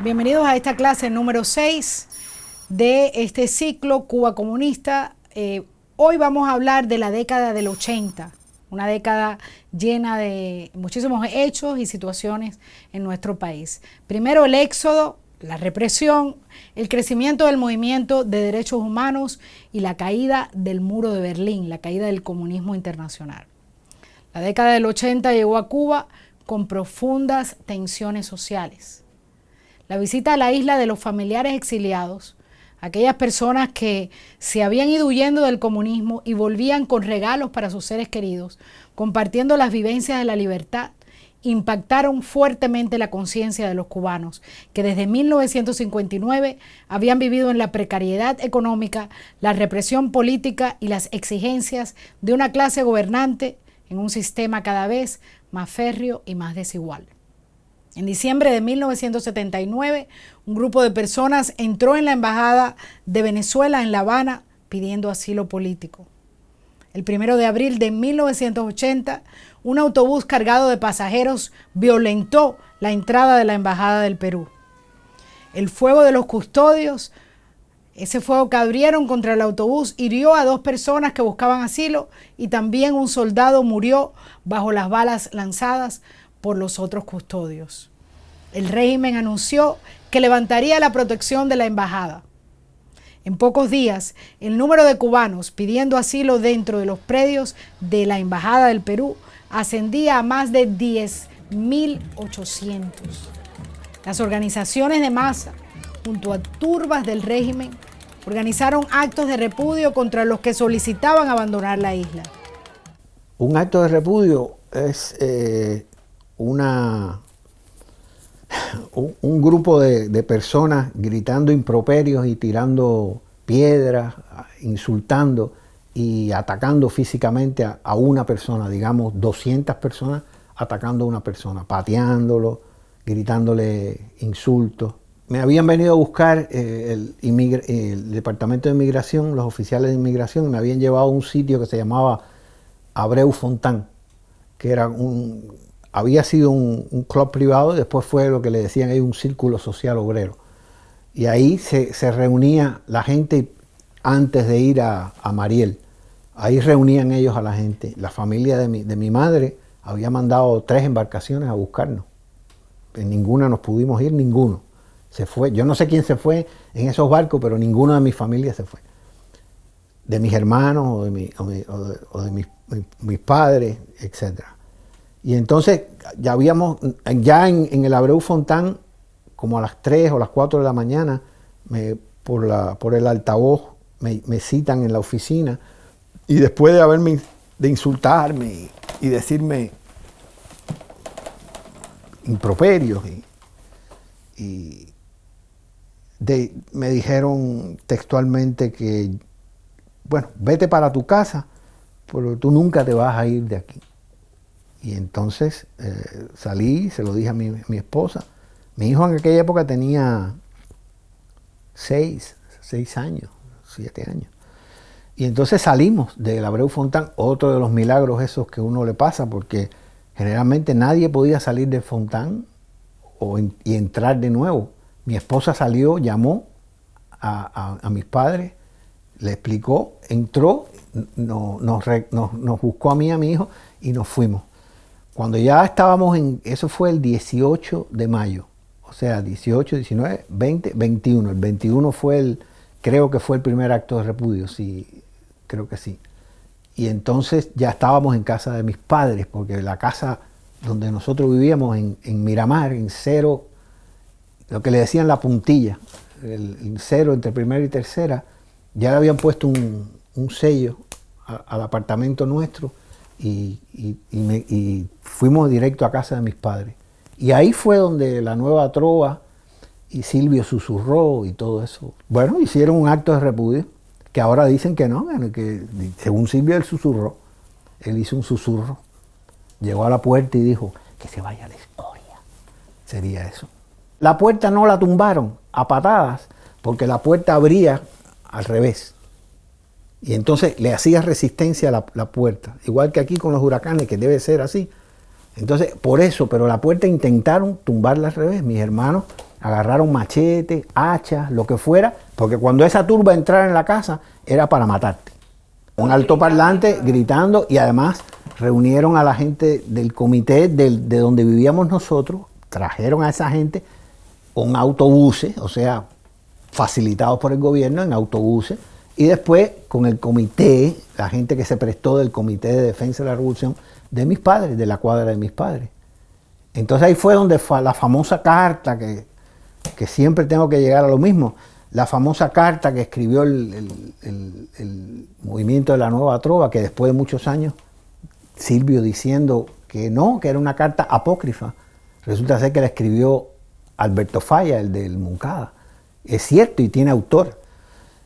Bienvenidos a esta clase número 6 de este ciclo Cuba Comunista. Hoy vamos a hablar de la década del 80, una década llena de muchísimos hechos y situaciones en nuestro país. Primero el éxodo, la represión, el crecimiento del movimiento de derechos humanos y la caída del muro de Berlín, la caída del comunismo internacional. La década del 80 llegó a Cuba con profundas tensiones sociales. La visita a la isla de los familiares exiliados, aquellas personas que se habían ido huyendo del comunismo y volvían con regalos para sus seres queridos, compartiendo las vivencias de la libertad, impactaron fuertemente la conciencia de los cubanos, que desde 1959 habían vivido en la precariedad económica, la represión política y las exigencias de una clase gobernante en un sistema cada vez más férreo y más desigual. En diciembre de 1979, un grupo de personas entró en la embajada de Venezuela en La Habana pidiendo asilo político. El 1 de abril de 1980, un autobús cargado de pasajeros violentó la entrada de la embajada del Perú. El fuego de los custodios, ese fuego que abrieron contra el autobús, hirió a 2 personas que buscaban asilo y también un soldado murió bajo las balas lanzadas por los otros custodios. El régimen anunció que levantaría la protección de la embajada. En pocos días, el número de cubanos pidiendo asilo dentro de los predios de la embajada del Perú ascendía a más de 10.800. Las organizaciones de masa, junto a turbas del régimen, organizaron actos de repudio contra los que solicitaban abandonar la isla. Un acto de repudio es un grupo de personas gritando improperios y tirando piedras, insultando y atacando físicamente a una persona, digamos 200 personas atacando a una persona, pateándolo, gritándole insultos. Me habían venido a buscar el Departamento de Inmigración, los oficiales de inmigración, me habían llevado a un sitio que se llamaba Abreu Fontán, que era había sido un club privado, después fue lo que le decían ahí un círculo social obrero. Y ahí se reunía la gente antes de ir a Mariel. Ahí reunían ellos a la gente. La familia de mi madre había mandado 3 embarcaciones a buscarnos. En ninguna nos pudimos ir, ninguno. Se fue. Yo no sé quién se fue en esos barcos, pero ninguno de mi familia se fue. De mis hermanos o de mis padres, etc. Y entonces ya en el Abreu Fontán, como a las 3 o las 4 de la mañana, por el altavoz me citan en la oficina, y después de insultarme y decirme improperios me dijeron textualmente que, bueno, vete para tu casa, pero tú nunca te vas a ir de aquí. Y entonces salí, se lo dije a mi esposa. Mi hijo en aquella época tenía 6 años, 7 años. Y entonces salimos del Abreu Fontán, otro de los milagros esos que uno le pasa, porque generalmente nadie podía salir del Fontán y entrar de nuevo. Mi esposa salió, llamó a mis padres, le explicó, entró, nos buscó a mí y a mi hijo y nos fuimos. Cuando ya estábamos eso fue el 18 de mayo, o sea, 18, 19, 20, 21. El 21 creo que fue el primer acto de repudio, sí, creo que sí. Y entonces ya estábamos en casa de mis padres, porque la casa donde nosotros vivíamos en Miramar, en Cero, lo que le decían la puntilla, el Cero entre primera y tercera, ya le habían puesto un sello al apartamento nuestro. Y fuimos directo a casa de mis padres. Y ahí fue donde la Nueva Trova y Silvio Susurró y todo eso. Bueno, hicieron un acto de repudio, que ahora dicen que no, que según Silvio él susurró. Él hizo un susurro, llegó a la puerta y dijo que se vaya a la escoria. Sería eso. La puerta no la tumbaron a patadas, porque la puerta abría al revés. Y entonces le hacía resistencia a la puerta, igual que aquí con los huracanes, que debe ser así. Entonces, por eso, pero la puerta intentaron tumbarla al revés. Mis hermanos agarraron machetes, hachas, lo que fuera, porque cuando esa turba entrara en la casa era para matarte. Un altoparlante gritando y además reunieron a la gente del comité de donde vivíamos nosotros, trajeron a esa gente con autobuses, o sea, facilitados por el gobierno en autobuses, y después con el comité, la gente que se prestó del Comité de Defensa de la Revolución de mis padres, de la cuadra de mis padres. Entonces ahí fue donde fue la famosa carta, que siempre tengo que llegar a lo mismo, la famosa carta que escribió el movimiento de la Nueva Trova, que después de muchos años, Silvio diciendo que no, que era una carta apócrifa. Resulta ser que la escribió Alberto Falla, el del Moncada. Es cierto y tiene autor.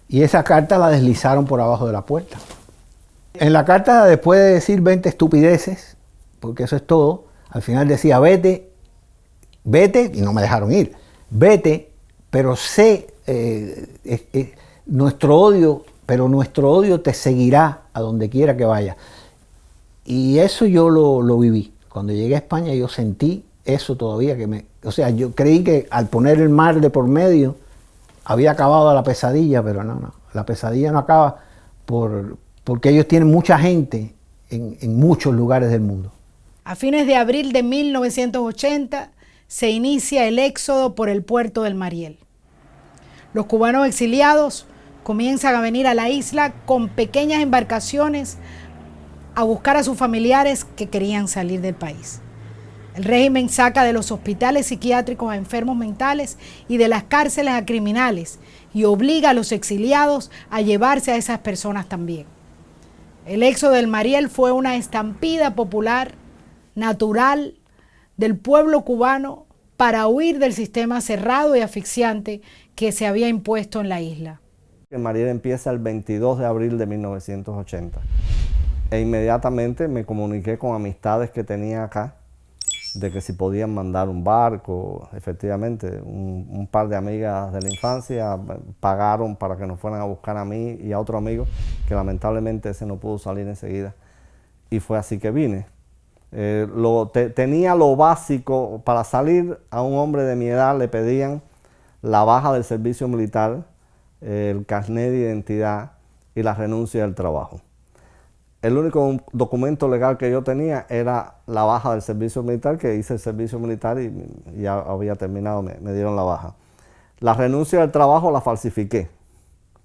Y esa carta la deslizaron por abajo de la puerta. En la carta, después de decir 20 estupideces, porque eso es todo, al final decía vete, vete, y no me dejaron ir. Vete, pero sé nuestro odio, pero nuestro odio te seguirá a donde quiera que vaya. Y eso yo lo viví. Cuando llegué a España yo sentí eso todavía, o sea, yo creí que al poner el mar de por medio había acabado la pesadilla, pero no, la pesadilla no acaba porque ellos tienen mucha gente en muchos lugares del mundo. A fines de abril de 1980 se inicia el éxodo por el puerto del Mariel. Los cubanos exiliados comienzan a venir a la isla con pequeñas embarcaciones a buscar a sus familiares que querían salir del país. El régimen saca de los hospitales psiquiátricos a enfermos mentales y de las cárceles a criminales y obliga a los exiliados a llevarse a esas personas también. El éxodo del Mariel fue una estampida popular, natural, del pueblo cubano para huir del sistema cerrado y asfixiante que se había impuesto en la isla. El Mariel empieza el 22 de abril de 1980 e inmediatamente me comuniqué con amistades que tenía acá de que si podían mandar un barco. Efectivamente, un par de amigas de la infancia pagaron para que nos fueran a buscar a mí y a otro amigo, que lamentablemente ese no pudo salir enseguida. Y fue así que vine. Tenía lo básico. Para salir a un hombre de mi edad le pedían la baja del servicio militar, el carnet de identidad y la renuncia del trabajo. El único documento legal que yo tenía era la baja del servicio militar, que hice el servicio militar y ya había terminado, me dieron la baja. La renuncia del trabajo la falsifiqué.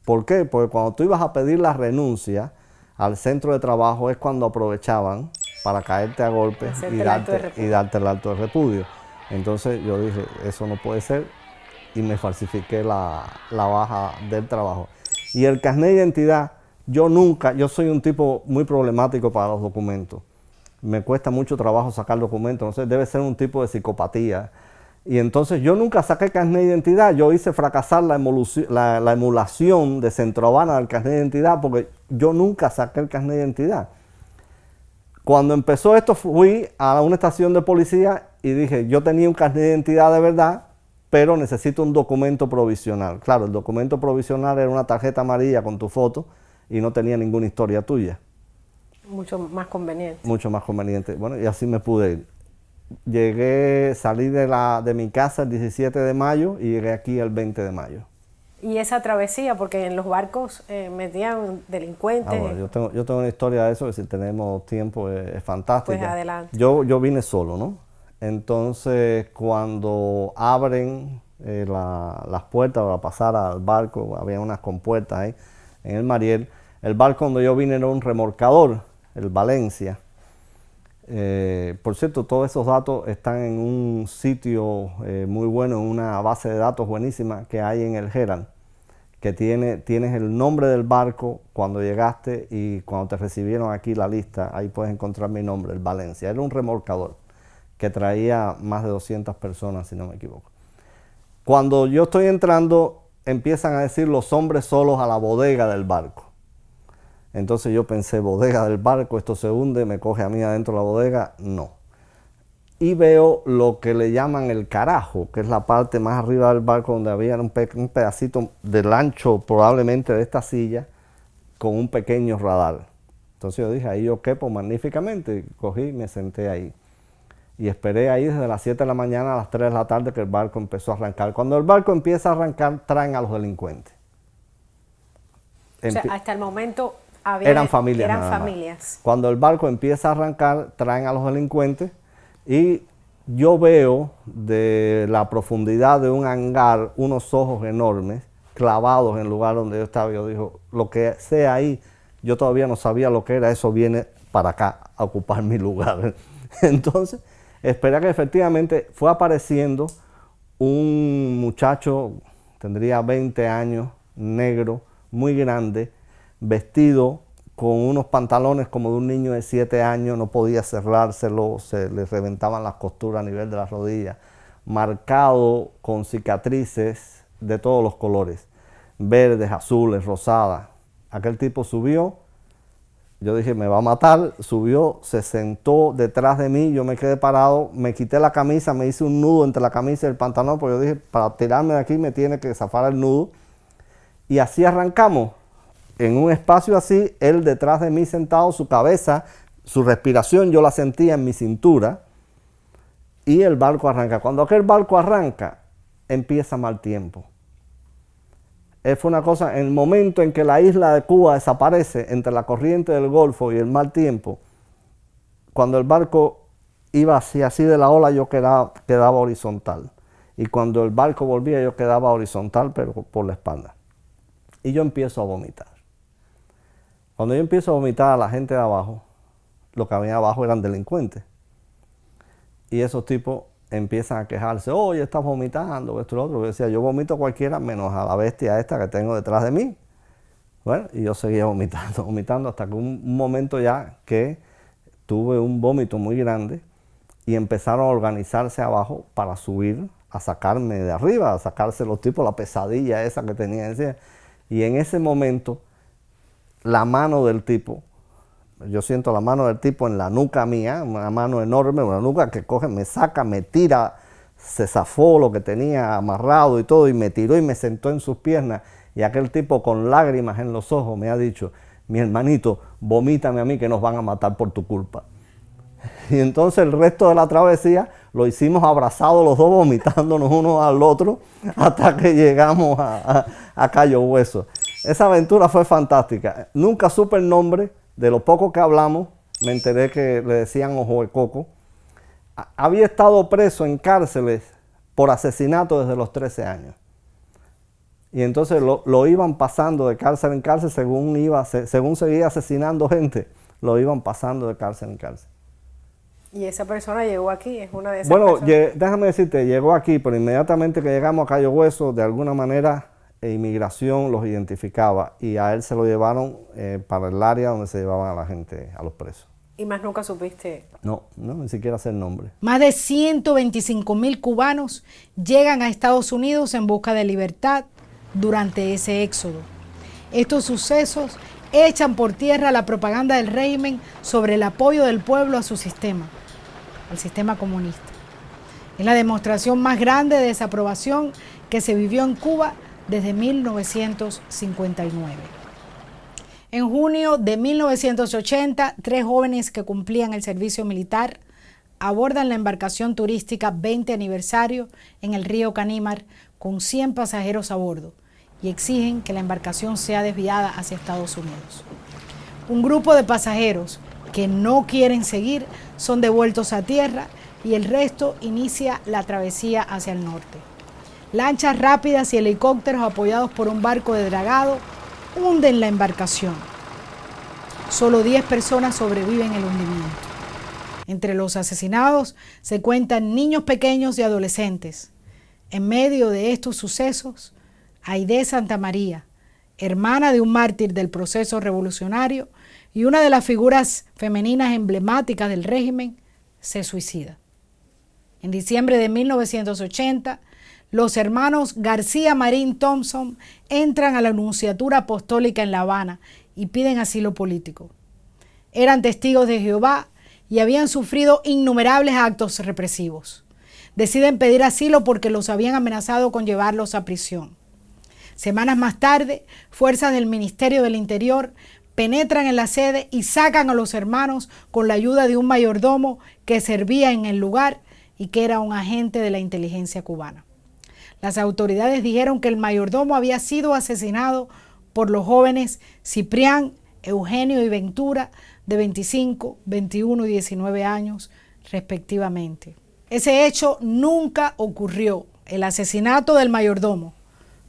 ¿Por qué? Porque cuando tú ibas a pedir la renuncia al centro de trabajo es cuando aprovechaban para caerte a golpes y darte el acto de repudio. Entonces yo dije, eso no puede ser, y me falsifiqué la baja del trabajo. Y el carnet de identidad, yo soy un tipo muy problemático para los documentos. Me cuesta mucho trabajo sacar documentos, entonces debe ser un tipo de psicopatía. Y entonces yo nunca saqué carnet de identidad, yo hice fracasar la emulación de Centro Habana del carnet de identidad porque yo nunca saqué el carnet de identidad. Cuando empezó esto fui a una estación de policía y dije, yo tenía un carnet de identidad de verdad, pero necesito un documento provisional. Claro, el documento provisional era una tarjeta amarilla con tu foto y no tenía ninguna historia tuya. Mucho más conveniente. Mucho más conveniente. Bueno, y así me pude ir. Salí de mi casa el 17 de mayo y llegué aquí el 20 de mayo. Y esa travesía, porque en los barcos metían delincuentes. Bueno, yo tengo una historia de eso, que si tenemos tiempo es fantástica. Pues adelante. Yo vine solo, ¿no? Entonces, cuando abren las puertas para pasar al barco, había unas compuertas ahí en el Mariel. El barco donde yo vine era un remolcador, el Valencia. Por cierto, todos esos datos están en un sitio muy bueno, en una base de datos buenísima que hay en el Herald, que tienes el nombre del barco cuando llegaste y cuando te recibieron aquí la lista, ahí puedes encontrar mi nombre, el Valencia. Era un remolcador que traía más de 200 personas, si no me equivoco. Cuando yo estoy entrando, empiezan a decir los hombres solos a la bodega del barco. Entonces yo pensé, bodega del barco, esto se hunde, me coge a mí adentro de la bodega. No. Y veo lo que le llaman el carajo, que es la parte más arriba del barco donde había un pedacito del ancho probablemente de esta silla con un pequeño radar. Entonces yo dije, ahí yo quepo magníficamente, cogí y me senté ahí. y esperé ahí desde las 7 de la mañana a las 3 de la tarde que el barco empezó a arrancar. Cuando el barco empieza a arrancar, traen a los delincuentes. O sea, hasta el momento eran familias. Eran familias. Cuando el barco empieza a arrancar, traen a los delincuentes y yo veo de la profundidad de un hangar unos ojos enormes clavados en el lugar donde yo estaba. Yo digo, lo que sea ahí, yo todavía no sabía lo que era, eso viene para acá a ocupar mi lugar. Entonces, esperé que efectivamente fue apareciendo un muchacho, tendría 20 años, negro, muy grande, vestido con unos pantalones como de un niño de 7 años, no podía cerrárselo, se le reventaban las costuras a nivel de las rodillas, marcado con cicatrices de todos los colores, verdes, azules, rosadas. Aquel tipo subió, yo dije, me va a matar, subió, se sentó detrás de mí, yo me quedé parado, me quité la camisa, me hice un nudo entre la camisa y el pantalón, porque yo dije, para tirarme de aquí me tiene que zafar el nudo, y así arrancamos. En un espacio así, él detrás de mí sentado, su cabeza, su respiración yo la sentía en mi cintura y el barco arranca. Cuando aquel barco arranca, empieza mal tiempo. Fue una cosa, en el momento en que la isla de Cuba desaparece entre la corriente del Golfo y el mal tiempo, cuando el barco iba así de la ola, yo quedaba horizontal. Y cuando el barco volvía, yo quedaba horizontal, pero por la espalda. Y yo empiezo a vomitar. Cuando yo empiezo a vomitar a la gente de abajo, lo que había abajo eran delincuentes. Y esos tipos empiezan a quejarse, oye, estás vomitando, esto y lo otro. Yo decía, yo vomito cualquiera menos a la bestia esta que tengo detrás de mí. Bueno, y yo seguía vomitando hasta que un momento ya que tuve un vómito muy grande y empezaron a organizarse abajo para subir, a sacarme de arriba, a sacarse los tipos, la pesadilla esa que tenía encima. Y en ese momento, la mano del tipo, yo siento la mano del tipo en la nuca mía, una mano enorme, una nuca que coge, me saca, me tira, se zafó lo que tenía amarrado y todo, y me tiró y me sentó en sus piernas. Y aquel tipo con lágrimas en los ojos me ha dicho, mi hermanito, vomítame a mí que nos van a matar por tu culpa. Y entonces el resto de la travesía lo hicimos abrazados los dos, vomitándonos uno al otro, hasta que llegamos a Cayo Hueso. Esa aventura fue fantástica. Nunca supe el nombre, de lo poco que hablamos, me enteré que le decían Ojo de Coco. Había estado preso en cárceles por asesinato desde los 13 años. Y entonces lo iban pasando de cárcel en cárcel según seguía asesinando gente, lo iban pasando de cárcel en cárcel. Y esa persona llegó aquí, es una de esas personas. Bueno, déjame decirte, llegó aquí, pero inmediatamente que llegamos a Cayo Hueso, de alguna manera, inmigración los identificaba y a él se lo llevaron para el área donde se llevaban a la gente, a los presos. ¿Y más nunca supiste? No, ni siquiera sé el nombre. Más de 125,000 cubanos llegan a Estados Unidos en busca de libertad durante ese éxodo. Estos sucesos echan por tierra la propaganda del régimen sobre el apoyo del pueblo a su sistema, al sistema comunista. Es la demostración más grande de desaprobación que se vivió en Cuba desde 1959. En junio de 1980, 3 jóvenes que cumplían el servicio militar abordan la embarcación turística 20 aniversario en el río Canímar con 100 pasajeros a bordo y exigen que la embarcación sea desviada hacia Estados Unidos. Un grupo de pasajeros que no quieren seguir son devueltos a tierra y el resto inicia la travesía hacia el norte. Lanchas rápidas y helicópteros apoyados por un barco de dragado hunden la embarcación. Solo 10 personas sobreviven el hundimiento. Entre los asesinados se cuentan niños pequeños y adolescentes. En medio de estos sucesos, Aide Santa María, hermana de un mártir del proceso revolucionario y una de las figuras femeninas emblemáticas del régimen, se suicida. En diciembre de 1980, los hermanos García Marín Thompson entran a la Nunciatura Apostólica en La Habana y piden asilo político. Eran testigos de Jehová y habían sufrido innumerables actos represivos. Deciden pedir asilo porque los habían amenazado con llevarlos a prisión. Semanas más tarde, fuerzas del Ministerio del Interior penetran en la sede y sacan a los hermanos con la ayuda de un mayordomo que servía en el lugar y que era un agente de la inteligencia cubana. Las autoridades dijeron que el mayordomo había sido asesinado por los jóvenes Ciprián, Eugenio y Ventura, de 25, 21 y 19 años, respectivamente. Ese hecho nunca ocurrió, el asesinato del mayordomo.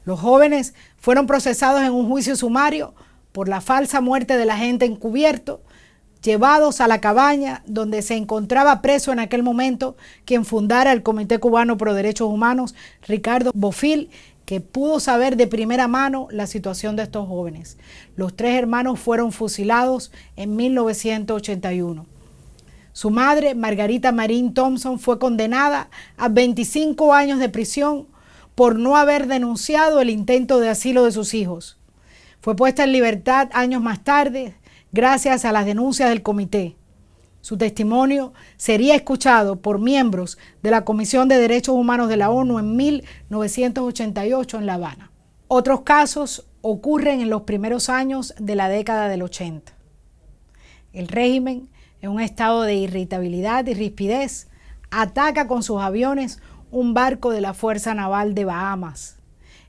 Los jóvenes fueron procesados en un juicio sumario por la falsa muerte del agente encubierto, llevados a la cabaña donde se encontraba preso en aquel momento quien fundara el Comité Cubano Pro Derechos Humanos, Ricardo Bofill, que pudo saber de primera mano la situación de estos jóvenes. Los 3 hermanos fueron fusilados en 1981. Su madre, Margarita Marín Thompson, fue condenada a 25 años de prisión por no haber denunciado el intento de asilo de sus hijos. Fue puesta en libertad años más tarde, gracias a las denuncias del comité. Su testimonio sería escuchado por miembros de la Comisión de Derechos Humanos de la ONU en 1988 en La Habana. Otros casos ocurren en los primeros años de la década del 80. El régimen, en un estado de irritabilidad y rispidez, ataca con sus aviones un barco de la Fuerza Naval de Bahamas.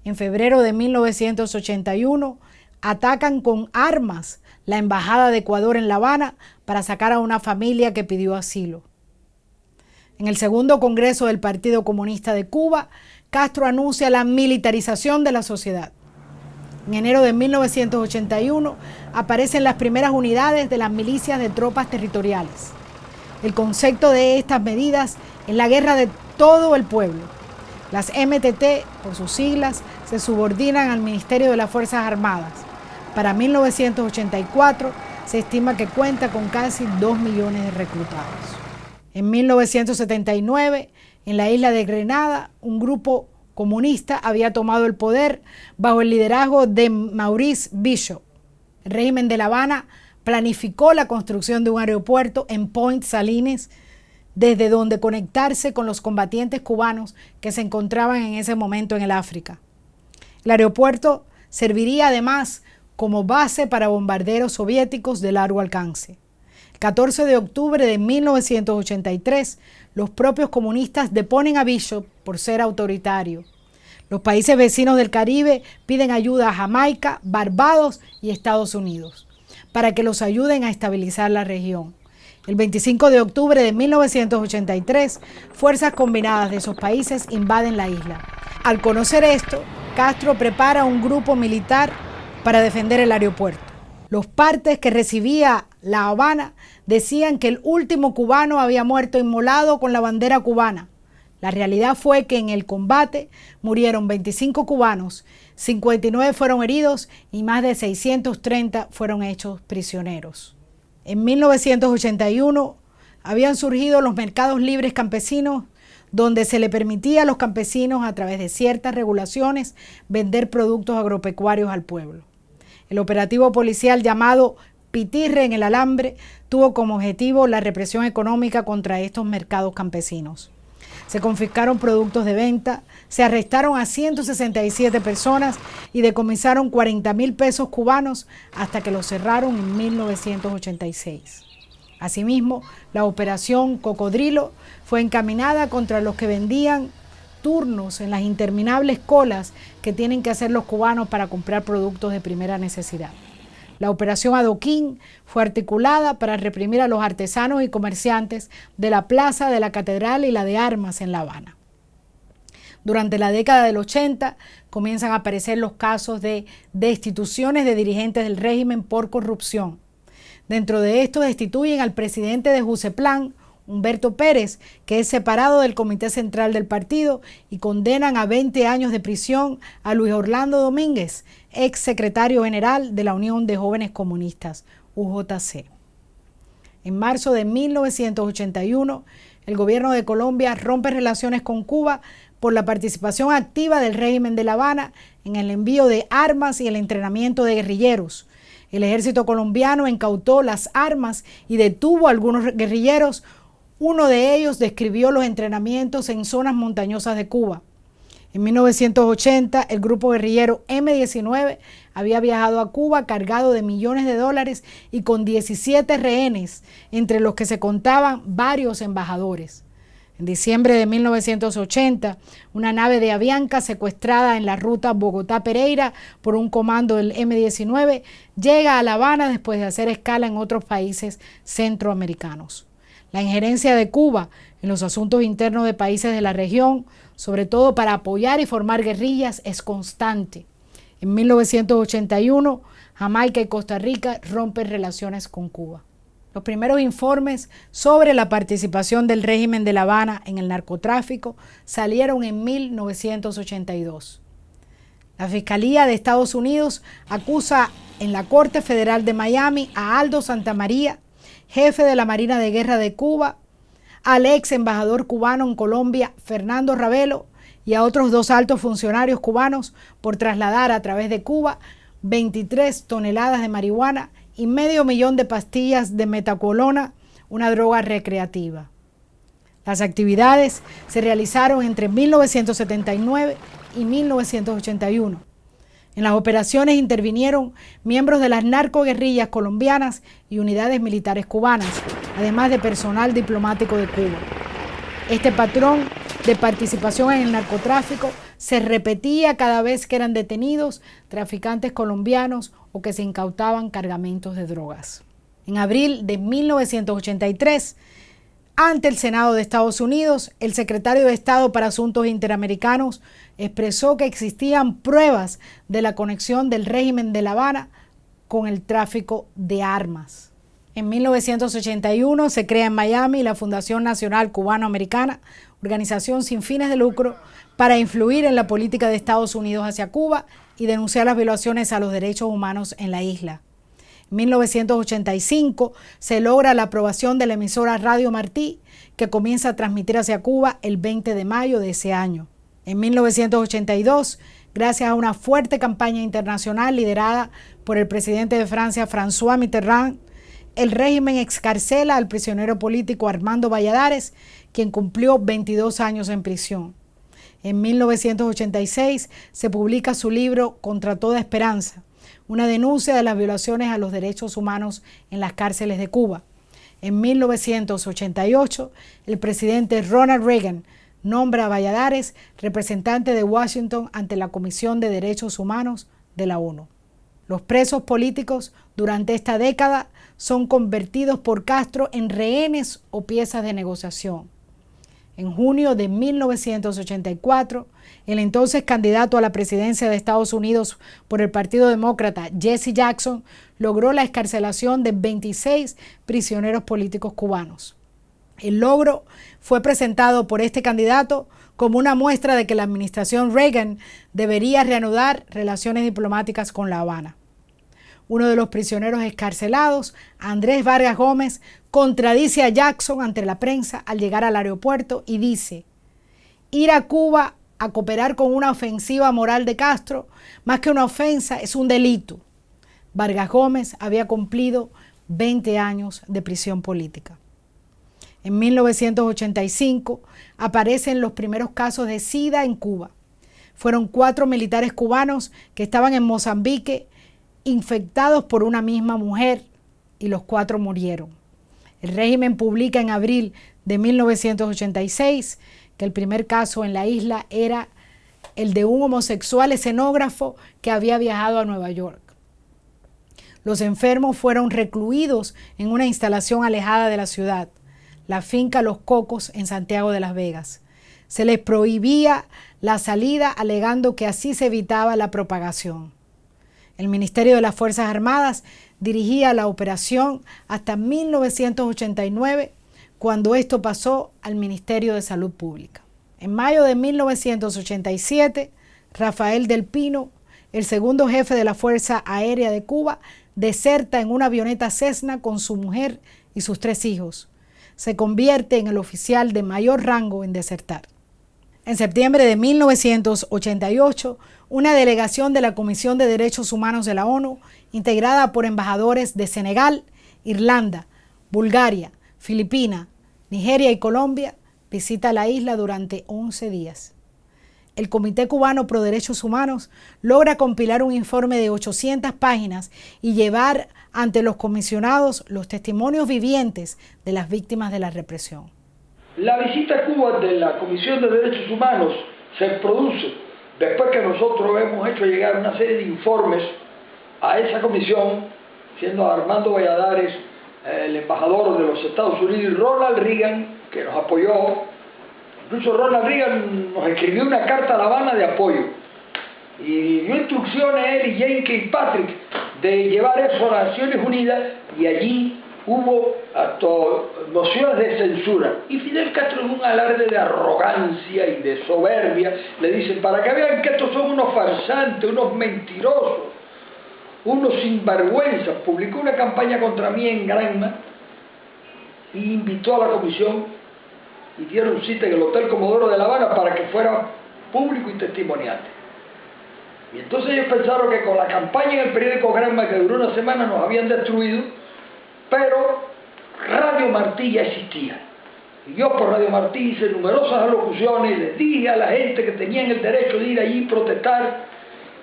En febrero de 1981, atacan con armas la Embajada de Ecuador en La Habana para sacar a una familia que pidió asilo. En el segundo Congreso del Partido Comunista de Cuba, Castro anuncia la militarización de la sociedad. En enero de 1981 aparecen las primeras unidades de las milicias de tropas territoriales. El concepto de estas medidas es la guerra de todo el pueblo. Las MTT, por sus siglas, se subordinan al Ministerio de las Fuerzas Armadas. Para 1984 se estima que cuenta con casi 2 millones de reclutados. En 1979, en la isla de Grenada, un grupo comunista había tomado el poder bajo el liderazgo de Maurice Bishop. El régimen de La Habana planificó la construcción de un aeropuerto en Point Salines, desde donde conectarse con los combatientes cubanos que se encontraban en ese momento en el África. El aeropuerto serviría además como base para bombarderos soviéticos de largo alcance. El 14 de octubre de 1983, los propios comunistas deponen a Bishop por ser autoritario. Los países vecinos del Caribe piden ayuda a Jamaica, Barbados y Estados Unidos para que los ayuden a estabilizar la región. El 25 de octubre de 1983, fuerzas combinadas de esos países invaden la isla. Al conocer esto, Castro prepara un grupo militar para defender el aeropuerto. Los partes que recibía La Habana decían que el último cubano había muerto inmolado con la bandera cubana. La realidad fue que en el combate murieron 25 cubanos, 59 fueron heridos y más de 630 fueron hechos prisioneros. En 1981 habían surgido los mercados libres campesinos, donde se le permitía a los campesinos, a través de ciertas regulaciones, vender productos agropecuarios al pueblo. El operativo policial llamado Pitirre en el Alambre tuvo como objetivo la represión económica contra estos mercados campesinos. Se confiscaron productos de venta, se arrestaron a 167 personas y decomisaron 40,000 pesos cubanos hasta que los cerraron en 1986. Asimismo, la operación Cocodrilo fue encaminada contra los que vendían turnos en las interminables colas que tienen que hacer los cubanos para comprar productos de primera necesidad. La operación Adoquín fue articulada para reprimir a los artesanos y comerciantes de la Plaza de la Catedral y la de Armas en La Habana. Durante la década del 80 comienzan a aparecer los casos de destituciones de dirigentes del régimen por corrupción. Dentro de esto destituyen al presidente de Juseplan, Humberto Pérez, que es separado del Comité Central del partido, y condenan a 20 años de prisión a Luis Orlando Domínguez, ex secretario general de la Unión de Jóvenes Comunistas, UJC. En marzo de 1981, el gobierno de Colombia rompe relaciones con Cuba por la participación activa del régimen de La Habana en el envío de armas y el entrenamiento de guerrilleros. El ejército colombiano incautó las armas y detuvo a algunos guerrilleros. Uno de ellos describió los entrenamientos en zonas montañosas de Cuba. En 1980, el grupo guerrillero M-19 había viajado a Cuba cargado de millones de dólares y con 17 rehenes, entre los que se contaban varios embajadores. En diciembre de 1980, una nave de Avianca secuestrada en la ruta Bogotá-Pereira por un comando del M-19 llega a La Habana después de hacer escala en otros países centroamericanos. La injerencia de Cuba en los asuntos internos de países de la región, sobre todo para apoyar y formar guerrillas, es constante. En 1981, Jamaica y Costa Rica rompen relaciones con Cuba. Los primeros informes sobre la participación del régimen de La Habana en el narcotráfico salieron en 1982. La Fiscalía de Estados Unidos acusa en la Corte Federal de Miami a Aldo Santamaría, jefe de la Marina de Guerra de Cuba, al ex embajador cubano en Colombia, Fernando Ravelo, y a otros 2 altos funcionarios cubanos por trasladar a través de Cuba 23 toneladas de marihuana y medio millón de pastillas de metacolona, una droga recreativa. Las actividades se realizaron entre 1979 y 1981. En las operaciones intervinieron miembros de las narcoguerrillas colombianas y unidades militares cubanas, además de personal diplomático de Cuba. Este patrón de participación en el narcotráfico se repetía cada vez que eran detenidos traficantes colombianos o que se incautaban cargamentos de drogas. En abril de 1983, ante el Senado de Estados Unidos, el secretario de Estado para Asuntos Interamericanos expresó que existían pruebas de la conexión del régimen de La Habana con el tráfico de armas. En 1981 se crea en Miami la Fundación Nacional Cubano-Americana, organización sin fines de lucro para influir en la política de Estados Unidos hacia Cuba y denunciar las violaciones a los derechos humanos en la isla. En 1985 se logra la aprobación de la emisora Radio Martí, que comienza a transmitir hacia Cuba el 20 de mayo de ese año. En 1982, gracias a una fuerte campaña internacional liderada por el presidente de Francia, François Mitterrand, el régimen excarcela al prisionero político Armando Valladares, quien cumplió 22 años en prisión. En 1986 se publica su libro Contra toda esperanza, una denuncia de las violaciones a los derechos humanos en las cárceles de Cuba. En 1988, el presidente Ronald Reagan nombra a Valladares representante de Washington ante la Comisión de Derechos Humanos de la ONU. Los presos políticos durante esta década son convertidos por Castro en rehenes o piezas de negociación. En junio de 1984, el entonces candidato a la presidencia de Estados Unidos por el Partido Demócrata, Jesse Jackson, logró la excarcelación de 26 prisioneros políticos cubanos. El logro fue presentado por este candidato como una muestra de que la administración Reagan debería reanudar relaciones diplomáticas con La Habana. Uno de los prisioneros excarcelados, Andrés Vargas Gómez, contradice a Jackson ante la prensa al llegar al aeropuerto y dice: ir a Cuba a cooperar con una ofensiva moral de Castro, más que una ofensa, es un delito. Vargas Gómez había cumplido 20 años de prisión política. En 1985 aparecen los primeros casos de SIDA en Cuba. Fueron 4 militares cubanos que estaban en Mozambique infectados por una misma mujer y los 4 murieron. El régimen publica en abril de 1986 que el primer caso en la isla era el de un homosexual escenógrafo que había viajado a Nueva York. Los enfermos fueron recluidos en una instalación alejada de la ciudad, la finca Los Cocos en Santiago de Las Vegas. Se les prohibía la salida alegando que así se evitaba la propagación. El Ministerio de las Fuerzas Armadas dirigía la operación hasta 1989, cuando esto pasó al Ministerio de Salud Pública. En mayo de 1987, Rafael del Pino, el segundo jefe de la Fuerza Aérea de Cuba, deserta en una avioneta Cessna con su mujer y sus 3 hijos. Se convierte en el oficial de mayor rango en desertar. En septiembre de 1988, una delegación de la Comisión de Derechos Humanos de la ONU, integrada por embajadores de Senegal, Irlanda, Bulgaria, Filipinas, Nigeria y Colombia, visita la isla durante 11 días. el Comité Cubano Pro Derechos Humanos logra compilar un informe de 800 páginas y llevar ante los comisionados los testimonios vivientes de las víctimas de la represión. La visita a Cuba de la Comisión de Derechos Humanos se produce después que nosotros hemos hecho llegar una serie de informes a esa comisión, siendo Armando Valladares el embajador de los Estados Unidos y Ronald Reagan, que nos apoyó. Incluso Ronald Reagan nos escribió una carta a La Habana de apoyo y dio instrucciones a él y Jane Kilpatrick de llevar eso a las Naciones Unidas, y allí hubo hasta nociones de censura. Y Fidel Castro, en un alarde de arrogancia y de soberbia, le dice: para que vean que estos son unos farsantes, unos mentirosos, unos sinvergüenzas, publicó una campaña contra mí en Granma y invitó a la comisión y dieron cita en el Hotel Comodoro de La Habana para que fuera público y testimoniante. Y entonces ellos pensaron que con la campaña en el periódico Granma, que duró una semana, nos habían destruido, pero Radio Martí ya existía. Y yo por Radio Martí hice numerosas alocuciones y les dije a la gente que tenían el derecho de ir allí y protestar.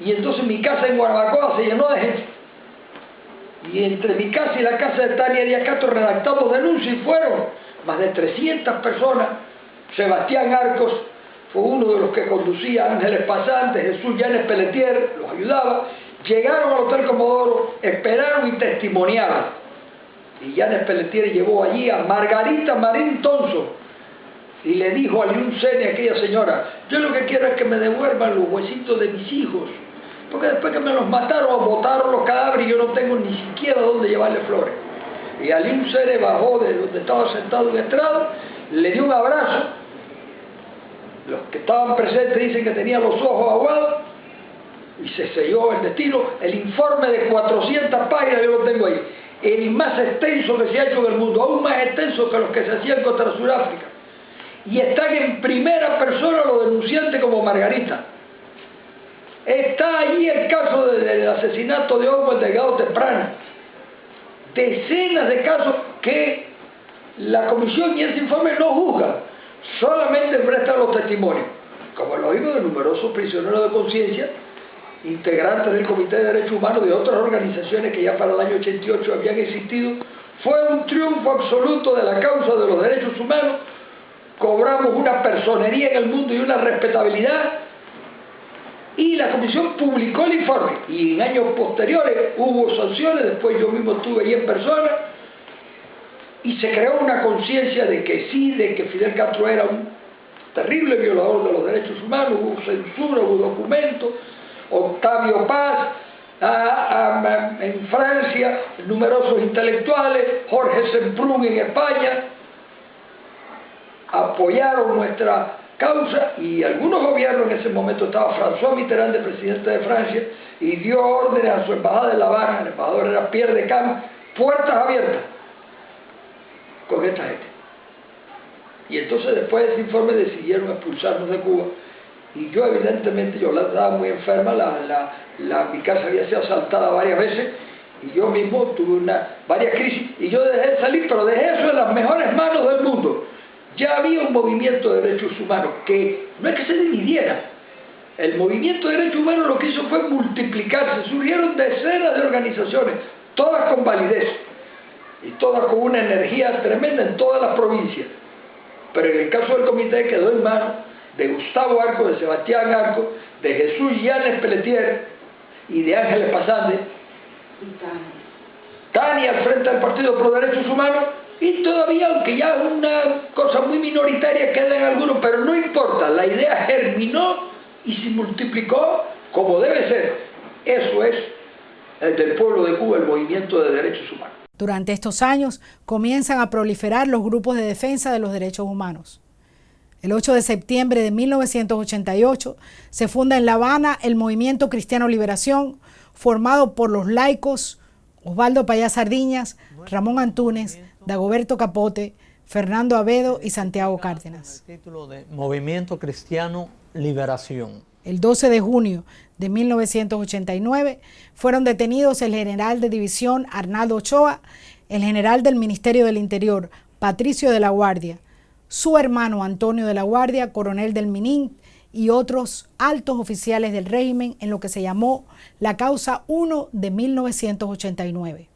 Y entonces mi casa en Guanabacoa se llenó de gente. Y entre mi casa y la casa de Tania Díaz Castro redactamos denuncias y fueron más de 300 personas. Sebastián Arcos fue uno de los que conducía, Ángeles Pasantes, Jesús Llanes Pelletier los ayudaba. Llegaron al Hotel Comodoro, esperaron y testimoniaron. Y Llanes Pelletier llevó allí a Margarita Marín Thompson y le dijo a Liun Sene, aquella señora: yo lo que quiero es que me devuelvan los huesitos de mis hijos, porque después que me los mataron, botaron los cadáveres y yo no tengo ni siquiera dónde llevarle flores. Y a Liun Sene bajó de donde estaba sentado en el estrado, le dio un abrazo. Los que estaban presentes dicen que tenía los ojos aguados y se selló el destino. El informe de 400 páginas yo lo tengo ahí, el más extenso que se ha hecho en el mundo, aún más extenso que los que se hacían contra Sudáfrica. Y están en primera persona los denunciantes como Margarita. Está allí el caso del asesinato de Hugo, el delegado Temprana. Decenas de casos que la comisión y ese informe no juzgan, solamente prestan los testimonios, como lo vimos de numerosos prisioneros de conciencia, integrantes del Comité de Derechos Humanos, de otras organizaciones que ya para el año 88 habían existido. Fue un triunfo absoluto de la causa de los derechos humanos. Cobramos una personería en el mundo y una respetabilidad, y la comisión publicó el informe, y en años posteriores hubo sanciones. Después yo mismo estuve allí en persona y se creó una conciencia de que sí, de que Fidel Castro era un terrible violador de los derechos humanos. Hubo censura, hubo documentos. Octavio Paz en Francia, numerosos intelectuales, Jorge Semprún en España, apoyaron nuestra causa, y algunos gobiernos, en ese momento estaba François Mitterrand de presidente de Francia, y dio órdenes a su embajada en La Habana, el embajador era Pierre de Camp, puertas abiertas con esta gente. Y entonces después de ese informe decidieron expulsarnos de Cuba, y yo evidentemente, yo estaba muy enferma, mi casa había sido asaltada varias veces, y yo mismo tuve varias crisis, y yo dejé de salir, pero dejé eso en las mejores manos del mundo. Ya había un movimiento de derechos humanos que no es que se dividiera. El movimiento de derechos humanos lo que hizo fue multiplicarse. Surgieron decenas de organizaciones, todas con validez y todas con una energía tremenda en todas las provincias. Pero en el caso del comité quedó en manos de Gustavo Arcos, de Sebastián Arcos, de Jesús Llanes Pelletier y de Ángeles Pasantes. Tania al frente del Partido Pro Derechos Humanos. Y todavía, aunque ya es una cosa muy minoritaria, quedan algunos, pero no importa, la idea germinó y se multiplicó como debe ser. Eso es el del pueblo de Cuba, el movimiento de derechos humanos. Durante estos años comienzan a proliferar los grupos de defensa de los derechos humanos. El 8 de septiembre de 1988 se funda en La Habana el Movimiento Cristiano Liberación, formado por los laicos Osvaldo Payá Sardiñas, Ramón Antúnez, Dagoberto Capote, Fernando Avedo y Santiago Cárdenas. El título de Movimiento Cristiano Liberación. El 12 de junio de 1989 fueron detenidos el general de división Arnaldo Ochoa, el general del Ministerio del Interior Patricio de la Guardia, su hermano Antonio de la Guardia, coronel del Minin, y otros altos oficiales del régimen en lo que se llamó la Causa 1 de 1989.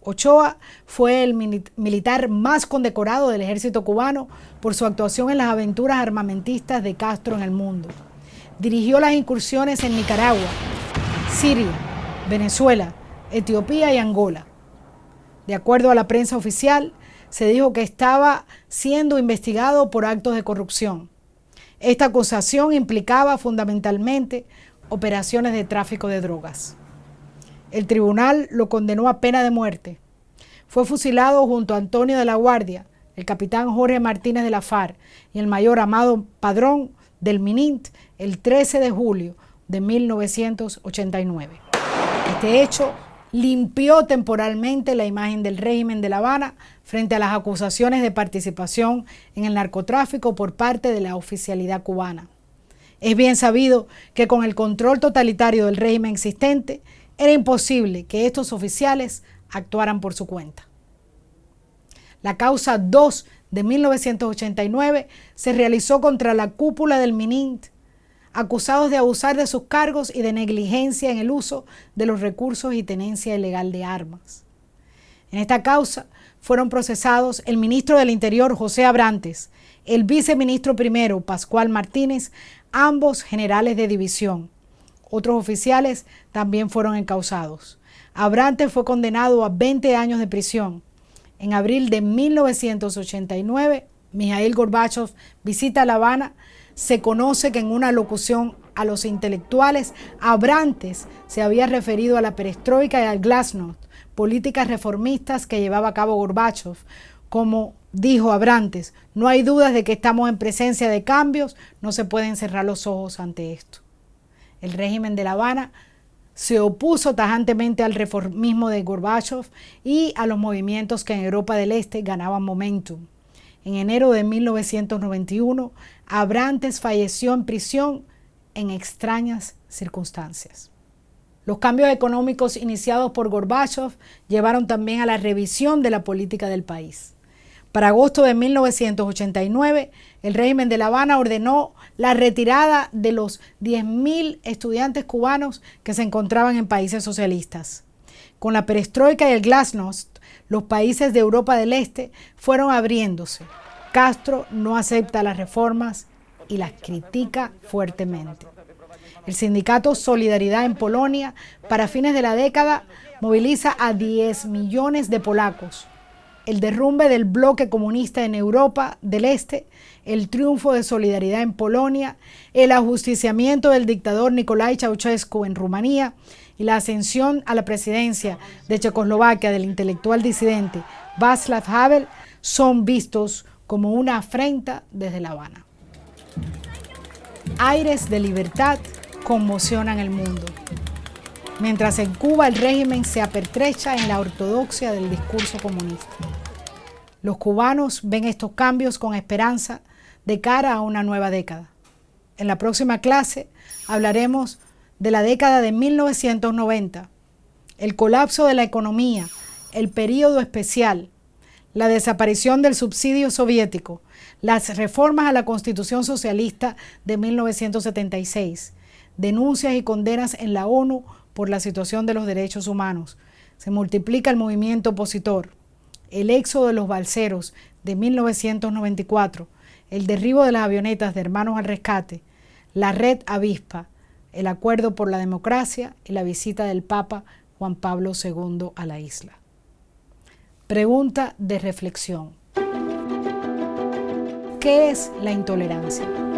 Ochoa fue el militar más condecorado del ejército cubano por su actuación en las aventuras armamentistas de Castro en el mundo. Dirigió las incursiones en Nicaragua, Siria, Venezuela, Etiopía y Angola. De acuerdo a la prensa oficial, se dijo que estaba siendo investigado por actos de corrupción. Esta acusación implicaba fundamentalmente operaciones de tráfico de drogas. El tribunal lo condenó a pena de muerte. Fue fusilado junto a Antonio de la Guardia, el capitán Jorge Martínez de la FARC y el mayor Amado Padrón del MININT el 13 de julio de 1989. Este hecho limpió temporalmente la imagen del régimen de La Habana frente a las acusaciones de participación en el narcotráfico por parte de la oficialidad cubana. Es bien sabido que con el control totalitario del régimen existente, era imposible que estos oficiales actuaran por su cuenta. La causa 2 de 1989 se realizó contra la cúpula del MININT, acusados de abusar de sus cargos y de negligencia en el uso de los recursos y tenencia ilegal de armas. En esta causa fueron procesados el ministro del Interior, José Abrantes, el viceministro primero, Pascual Martínez, ambos generales de división. Otros oficiales también fueron encausados. Abrantes fue condenado a 20 años de prisión. En abril de 1989, Mikhail Gorbachev visita La Habana. Se conoce que en una locución a los intelectuales, Abrantes se había referido a la perestroika y al glasnost, políticas reformistas que llevaba a cabo Gorbachev. Como dijo Abrantes, no hay dudas de que estamos en presencia de cambios, no se pueden cerrar los ojos ante esto. El régimen de La Habana se opuso tajantemente al reformismo de Gorbachev y a los movimientos que en Europa del Este ganaban momentum. En enero de 1991, Abrantes falleció en prisión en extrañas circunstancias. Los cambios económicos iniciados por Gorbachev llevaron también a la revisión de la política del país. Para agosto de 1989, el régimen de La Habana ordenó la retirada de los 10.000 estudiantes cubanos que se encontraban en países socialistas. Con la perestroika y el glasnost, los países de Europa del Este fueron abriéndose. Castro no acepta las reformas y las critica fuertemente. El sindicato Solidaridad en Polonia, para fines de la década, moviliza a 10 millones de polacos. El derrumbe del bloque comunista en Europa del Este, el triunfo de Solidaridad en Polonia, el ajusticiamiento del dictador Nicolae Ceausescu en Rumanía y la ascensión a la presidencia de Checoslovaquia del intelectual disidente Václav Havel son vistos como una afrenta desde La Habana. Aires de libertad conmocionan el mundo, mientras en Cuba el régimen se apertrecha en la ortodoxia del discurso comunista. Los cubanos ven estos cambios con esperanza de cara a una nueva década. En la próxima clase hablaremos de la década de 1990, el colapso de la economía, el período especial, la desaparición del subsidio soviético, las reformas a la Constitución Socialista de 1976, denuncias y condenas en la ONU por la situación de los derechos humanos. Se multiplica el movimiento opositor, el éxodo de los balseros de 1994, el derribo de las avionetas de Hermanos al Rescate, la Red Avispa, el Acuerdo por la Democracia y la visita del Papa Juan Pablo II a la isla. Pregunta de reflexión. ¿Qué es la intolerancia?